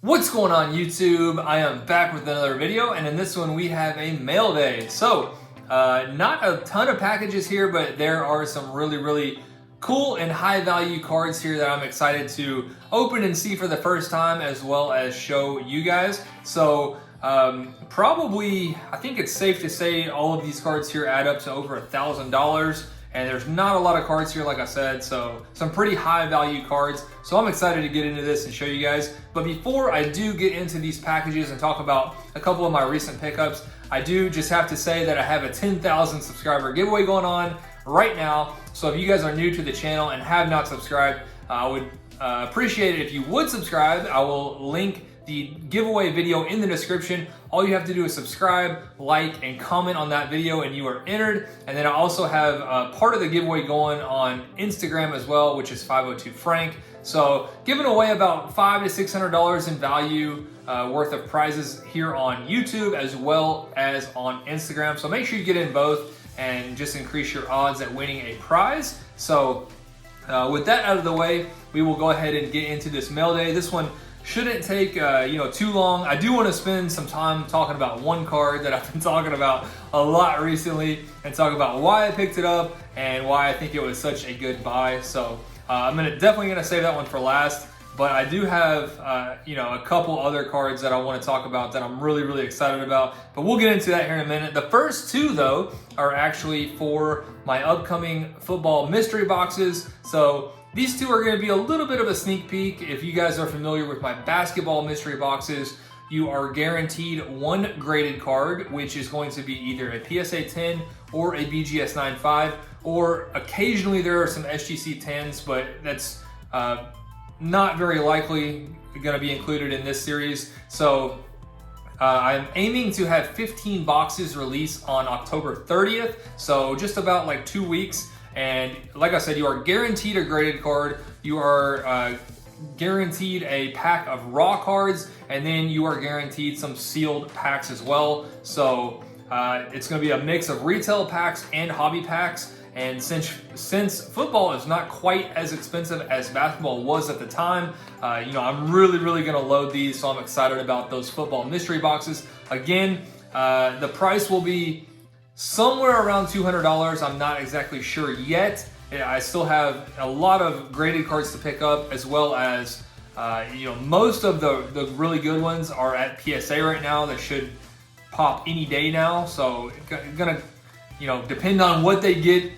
What's going on YouTube? I am back with another video, and in this one we have a mail day. So, not a ton of packages here, but there are some really cool and high value cards here that I'm excited to open and see for the first time, as well as show you guys. So, probably, I think it's safe to say all of these cards here add up to over $1,000. And there's not a lot of cards here, like I said, so some pretty high value cards. So I'm excited to get into this and show you guys. But before I do get into these packages and talk about a couple of my recent pickups, I do just have to say that I have a 10,000 subscriber giveaway going on right now. So if you guys are new to the channel and have not subscribed, I would appreciate it if you would subscribe. I will link the giveaway video in the description. All you have to do is subscribe, like, and comment on that video and you are entered. And then I also have part of the giveaway going on Instagram as well, which is 502 Frank. So giving away about $500 to $600 in value worth of prizes here on YouTube as well as on Instagram. So make sure you get in both and just increase your odds at winning a prize. So with that out of the way, we will go ahead and get into this mail day. This one shouldn't take too long. I do want to spend some time talking about one card that I've been talking about a lot recently and talk about why I picked it up and why I think it was such a good buy. So I'm definitely gonna save that one for last. But I do have a couple other cards that I want to talk about that I'm really excited about. But we'll get into that here in a minute. The first two though are actually for my upcoming football mystery boxes. So these two are going to be a little bit of a sneak peek. If you guys are familiar with my basketball mystery boxes, you are guaranteed one graded card, which is going to be either a PSA 10 or a BGS 9.5, or occasionally there are some SGC 10s, but that's not very likely going to be included in this series. So I'm aiming to have 15 boxes released on October 30th, so just about like 2 weeks. And like I said, you are guaranteed a graded card, you are guaranteed a pack of raw cards, and then you are guaranteed some sealed packs as well. So it's going to be a mix of retail packs and hobby packs. And since football is not quite as expensive as basketball was at the time, I'm really going to load these, so I'm excited about those football mystery boxes. Again, the price will be somewhere around $200. I'm not exactly sure yet. I still have a lot of graded cards to pick up, as well as most of the really good ones are at PSA right now. That should pop any day now. So gonna depend on what they get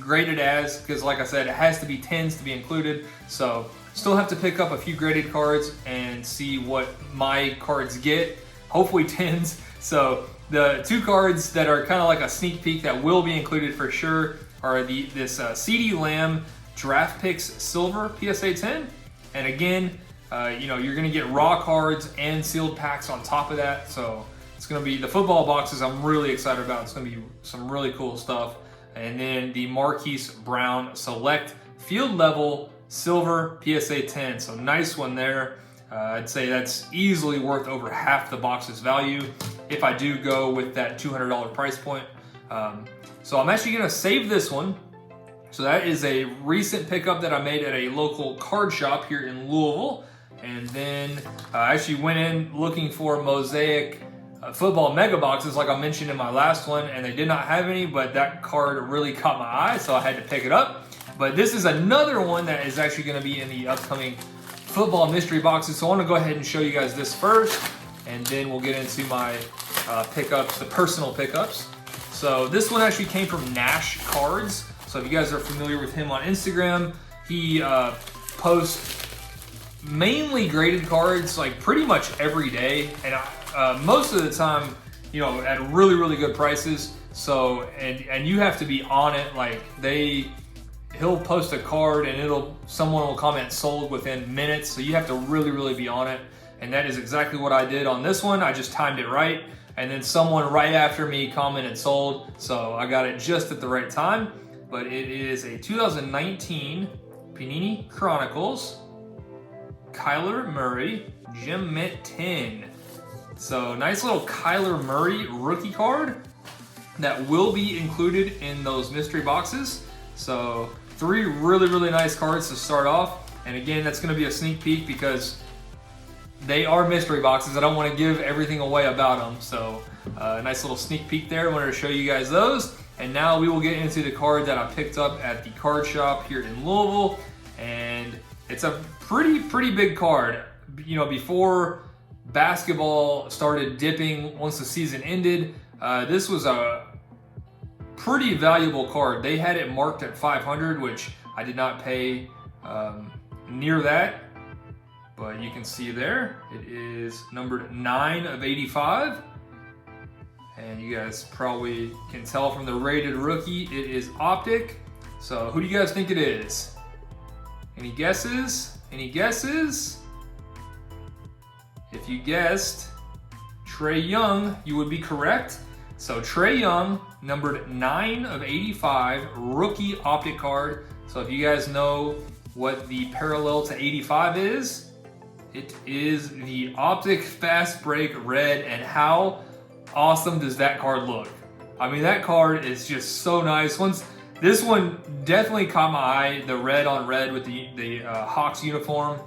graded as, because like I said, it has to be 10s to be included. So still have to pick up a few graded cards and see what my cards get. Hopefully 10s. So the two cards that are kind of like a sneak peek that will be included for sure are this CD Lamb Draft Picks Silver PSA 10. And again, you're going to get raw cards and sealed packs on top of that. So it's going to be the football boxes I'm really excited about. It's going to be some really cool stuff. And then the Marquise Brown Select Field Level Silver PSA 10. So nice one there. I'd say that's easily worth over half the box's value if I do go with that $200 price point. So I'm actually going to save this one. So that is a recent pickup that I made at a local card shop here in Louisville. And then I actually went in looking for Mosaic football mega boxes like I mentioned in my last one, and they did not have any, but that card really caught my eye, so I had to pick it up. But this is another one that is actually going to be in the upcoming football mystery boxes. So I want to go ahead and show you guys this first, and then we'll get into my pickups, the personal pickups. So this one actually came from Nash Cards. So if you guys are familiar with him on Instagram, he posts mainly graded cards like pretty much every day, and most of the time, at really good prices. So and you have to be on it. Like he'll post a card and someone will comment sold within minutes. So you have to really be on it. And that is exactly what I did on this one. I just timed it right. And then someone right after me commented sold. So I got it just at the right time. But it is a 2019 Panini Chronicles Kyler Murray Gem Mint 10. So nice little Kyler Murray rookie card that will be included in those mystery boxes. So 3 really nice cards to start off. And again, that's going to be a sneak peek because they are mystery boxes. I don't want to give everything away about them. So a nice little sneak peek there. I wanted to show you guys those. And now we will get into the card that I picked up at the card shop here in Louisville. And it's a pretty big card. You know, before basketball started dipping once the season ended, this was a pretty valuable card. They had it marked at 500, which I did not pay near that. But you can see there, it is numbered 9 of 85. And you guys probably can tell from the rated rookie, it is Optic. So who do you guys think it is? Any guesses? Any guesses? If you guessed Trae Young, you would be correct. So Trae Young, numbered 9 of 85, rookie Optic card. So if you guys know what the parallel to 85 is, it is the Optic Fast Break Red. And how awesome does that card look? I mean, that card is just so nice. This one definitely caught my eye, the red on red with the Hawks uniform.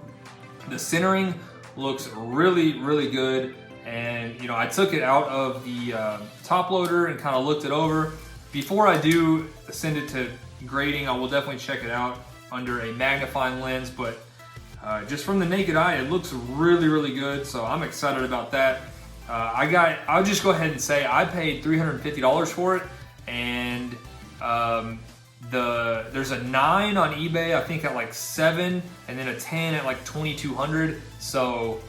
The centering looks really good. And you know, I took it out of the top loader and kind of looked it over. Before I do send it to grading, I will definitely check it out under a magnifying lens, but just from the naked eye, it looks really good. So I'm excited about that. I'll just go ahead and say I paid $350 for it, and there's a 9 on eBay, I think at like 7, and then a 10 at like 2,200. So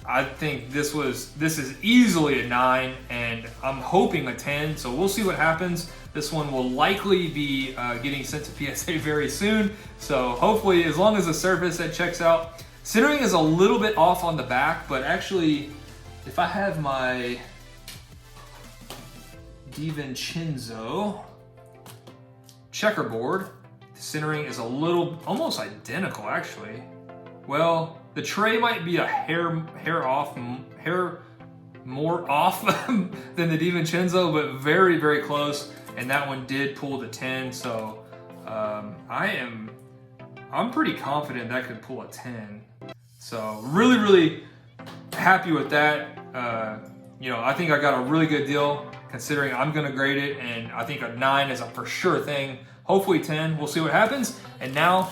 I think this is easily a 9, and I'm hoping a 10. So we'll see what happens. This one will likely be getting sent to PSA very soon. So hopefully, as long as the surface that checks out. Centering is a little bit off on the back, but actually, if I have my DiVincenzo checkerboard, the centering is a little, almost identical actually. Well, the Trae might be a hair more off than the DiVincenzo, but very close. And that one did pull the 10, so I'm pretty confident that could pull a 10. So really happy with that. You know, I think I got a really good deal considering I'm gonna grade it, and I think a 9 is a for sure thing. Hopefully 10, we'll see what happens. And now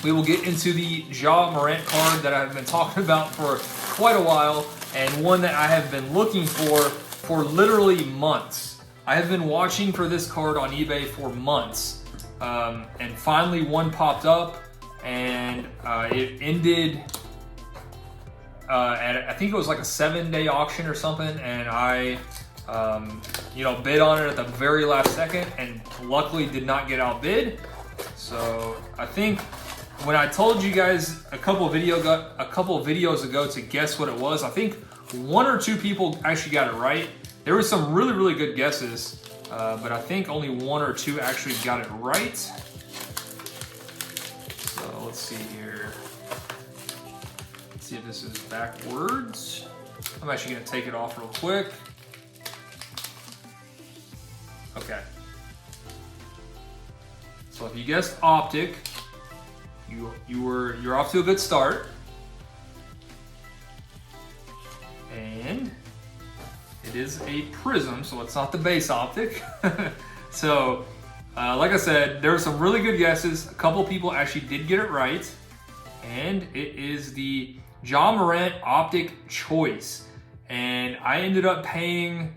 we will get into the Ja Morant card that I've been talking about for quite a while, and one that I have been looking for literally months. I have been watching for this card on eBay for months, and finally one popped up, and it ended I think it was like a 7-day auction or something, and I you know, bid on it at the very last second, and luckily did not get outbid. So I think when I told you guys a couple videos ago to guess what it was, I think 1 or 2 people actually got it right. There were some really good guesses, but I think only 1 or 2 actually got it right. So let's see here. Let's see if this is backwards. I'm actually gonna take it off real quick. Okay. So if you guessed Optic, you're off to a good start. And it is a prism, so it's not the base Optic. So, like I said, there were some really good guesses. A couple people actually did get it right. And it is the Ja Morant Optic Choice. And I ended up paying,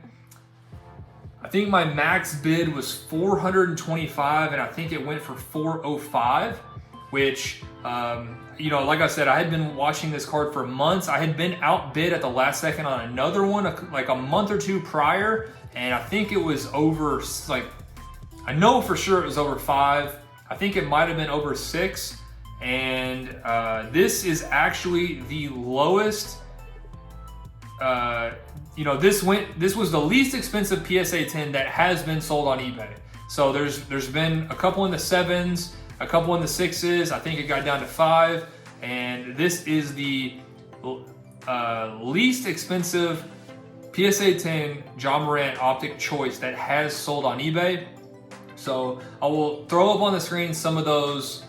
I think my max bid was $425, and I think it went for $405, which, you know, like I said, I had been watching this card for months. I had been outbid at the last second on another one, like a month or 2 prior, and I think it was over, like, I know for sure it was over 5. I think it might have been over 6, and this is actually the lowest. You know, this was the least expensive PSA 10 that has been sold on eBay. So there's been a couple in the 7s, a couple in the 6s. I think it got down to 5, and this is the least expensive PSA 10 Ja Morant Optic Choice that has sold on eBay. So I will throw up on the screen some of those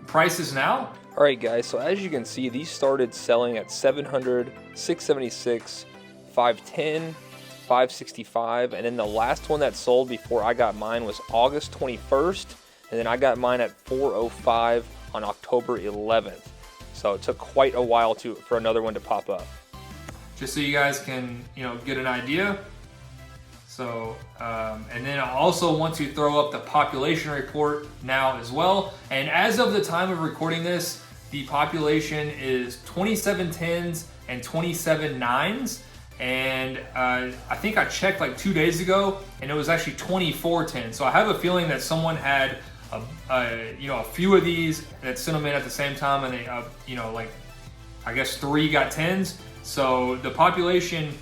prices now. Alright guys, so as you can see, these started selling at 700, 676, 510, 565, and then the last one that sold before I got mine was August 21st, and then I got mine at 405 on October 11th. So it took quite a while for another one to pop up. Just so you guys can, get an idea. So, and then I also want to throw up the population report now as well. And as of the time of recording this, the population is 27 10s and 27 9s. And I think I checked like 2 days ago, and it was actually 24 10s. So I have a feeling that someone had a few of these that sent them in at the same time, and they, I guess 3 got 10s. So the population.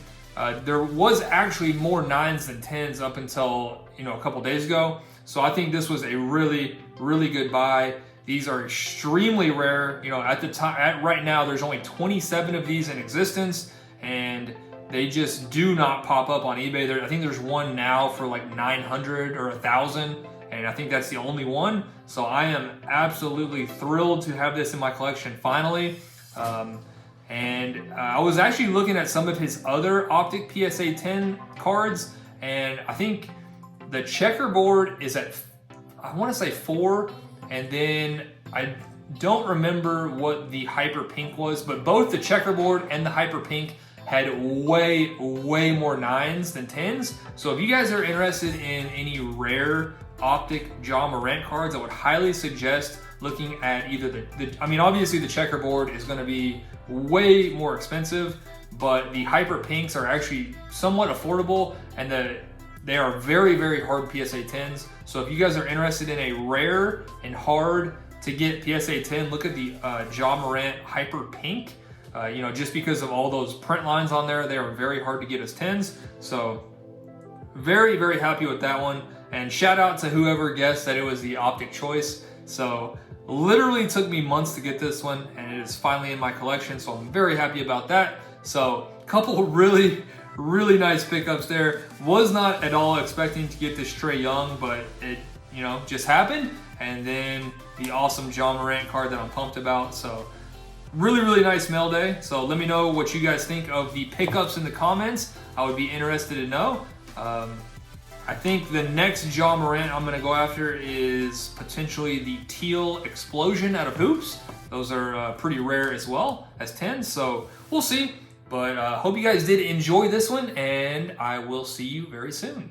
There was actually more 9s than 10s up until a couple days ago. So I think this was a really, really good buy. These are extremely rare. At the time, right now, there's only 27 of these in existence, and they just do not pop up on eBay. I think there's one now for like 900 or 1,000, and I think that's the only one. So I am absolutely thrilled to have this in my collection finally. And I was actually looking at some of his other Optic PSA 10 cards, and I think the checkerboard is at, I want to say 4, and then I don't remember what the hyper pink was, but both the checkerboard and the hyper pink had way, way more 9s than 10s. So if you guys are interested in any rare Optic Ja Morant cards, I would highly suggest looking at either obviously the checkerboard is going to be way more expensive, but the hyper pinks are actually somewhat affordable, and they are very, very hard PSA 10s. So if you guys are interested in a rare and hard to get PSA 10, look at the Ja Morant hyper pink. Just because of all those print lines on there, they are very hard to get as 10s. So very, very happy with that one. And shout out to whoever guessed that it was the Optic choice. So literally took me months to get this one, and it is finally in my collection. So I'm very happy about that. So a couple really, really nice pickups there. Was not at all expecting to get this Trae Young, but it, just happened. And then the awesome Ja Morant card that I'm pumped about. So really, really nice mail day. So let me know what you guys think of the pickups in the comments. I would be interested to know. I think the next Ja Morant I'm going to go after is potentially the teal explosion out of Hoops. Those are pretty rare as well as 10s, so we'll see. But hope you guys did enjoy this one, and I will see you very soon.